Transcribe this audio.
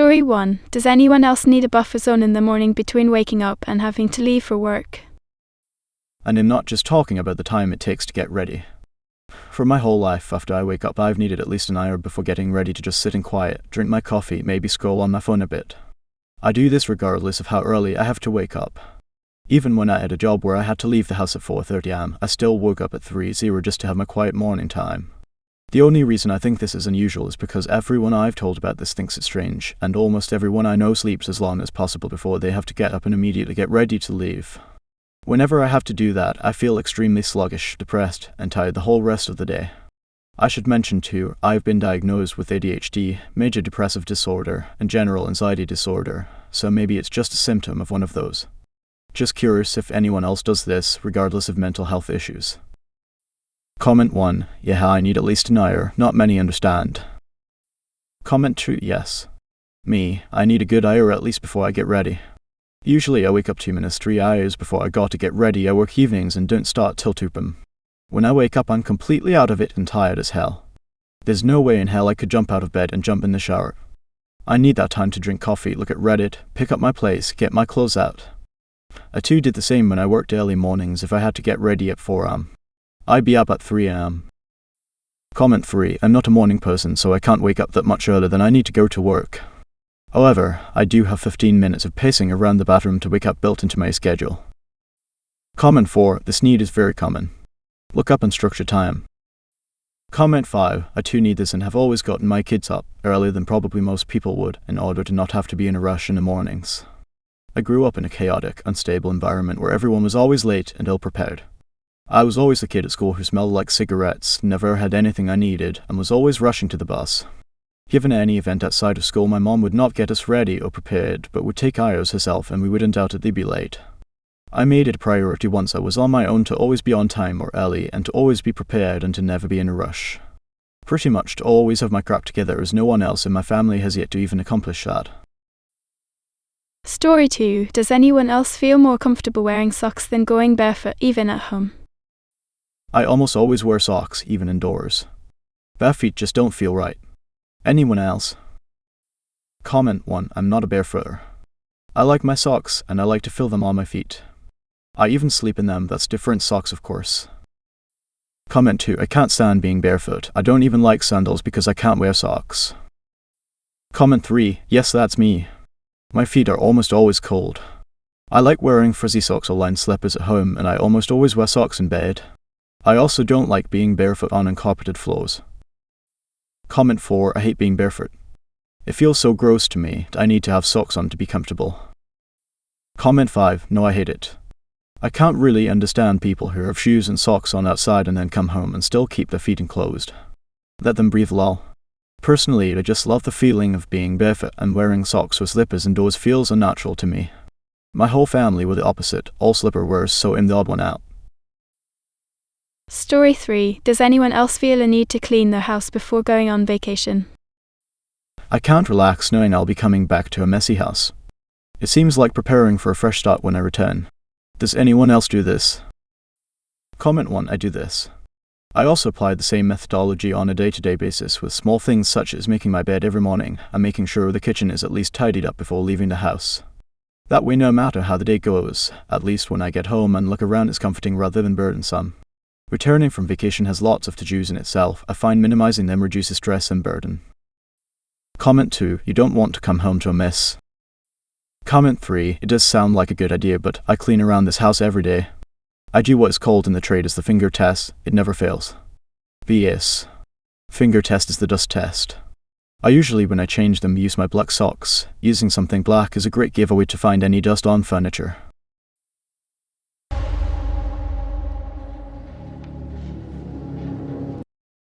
Story 1. Does anyone else need a buffer zone in the morning between waking up and having to leave for work? And I'm not just talking about the time it takes to get ready. For my whole life, after I wake up, I've needed at least an hour before getting ready to just sit in quiet, drink my coffee, maybe scroll on my phone a bit. I do this regardless of how early I have to wake up. Even when I had a job where I had to leave the house at 4:30 am, I still woke up at 3:00 just to have my quiet morning time. The only reason I think this is unusual is because everyone I've told about this thinks it's strange, and almost everyone I know sleeps as long as possible before they have to get up and immediately get ready to leave. Whenever I have to do that, I feel extremely sluggish, depressed, and tired the whole rest of the day. I should mention too, I've been diagnosed with ADHD, major depressive disorder, and general anxiety disorder, so maybe it's just a symptom of one of those. Just curious if anyone else does this, regardless of mental health issues. Comment 1. Yeah, I need at least an hour. Not many understand. Comment 2. Yes. Me, I need a good hour at least before I get ready. Usually I wake up 2 minutes 3 hours before I got to get ready. I work evenings and don't start till 2 p.m. When I wake up I'm completely out of it and tired as hell. There's no way in hell I could jump out of bed and jump in the shower. I need that time to drink coffee, look at Reddit, pick up my plays, get my clothes out. I too did the same when I worked early mornings if I had to get ready at 4 am. I'd be up at 3 am. Comment 3. I'm not a morning person, so I can't wake up that much earlier than I need to go to work. However, I do have 15 minutes of pacing around the bathroom to wake up built into my schedule. Comment 4. This need is very common. Look up and structure time. Comment 5. I too need this and have always gotten my kids up earlier than probably most people would in order to not have to be in a rush in the mornings. I grew up in a chaotic, unstable environment where everyone was always late and ill-prepared. I was always the kid at school who smelled like cigarettes, never had anything I needed, and was always rushing to the bus. Given any event outside of school, my mom would not get us ready or prepared, but would take hours herself and we would undoubtedly be late. I made it a priority once I was on my own to always be on time or early, and to always be prepared and to never be in a rush. Pretty much to always have my crap together, as no one else in my family has yet to even accomplish that. Story 2. Does anyone else feel more comfortable wearing socks than going barefoot, even at home? I almost always wear socks, even indoors. Bare feet just don't feel right. Anyone else? Comment 1. I'm not a barefooter. I like my socks, and I like to feel them on my feet. I even sleep in them. That's different socks, of course. Comment 2. I can't stand being barefoot. I don't even like sandals because I can't wear socks. Comment 3. Yes, that's me. My feet are almost always cold. I like wearing frizzy socks or lined slippers at home, and I almost always wear socks in bed. I also don't like being barefoot on uncarpeted floors. Comment 4. I hate being barefoot. It feels so gross to me. I need to have socks on to be comfortable. Comment 5. No, I hate it. I can't really understand people who have shoes and socks on outside and then come home and still keep their feet enclosed. Let them breathe, lol. Personally, I just love the feeling of being barefoot, and wearing socks or slippers indoors feels unnatural to me. My whole family were the opposite, all slipper wearers, so I'm the odd one out. Story 3. Does anyone else feel a need to clean their house before going on vacation? I can't relax knowing I'll be coming back to a messy house. It seems like preparing for a fresh start when I return. Does anyone else do this? Comment 1. I do this. I also apply the same methodology on a day-to-day basis with small things such as making my bed every morning and making sure the kitchen is at least tidied up before leaving the house. That way, no matter how the day goes, at least when I get home and look around, it's comforting rather than burdensome. Returning from vacation has lots of to-dos in itself. I find minimizing them reduces stress and burden. Comment 2. You don't want to come home to a mess. Comment 3. It does sound like a good idea, but I clean around this house every day. I do what is called in the trade as the finger test. It never fails. BS. Finger test is the dust test. I usually, when I change them, use my black socks. Using something black is a great giveaway to find any dust on furniture.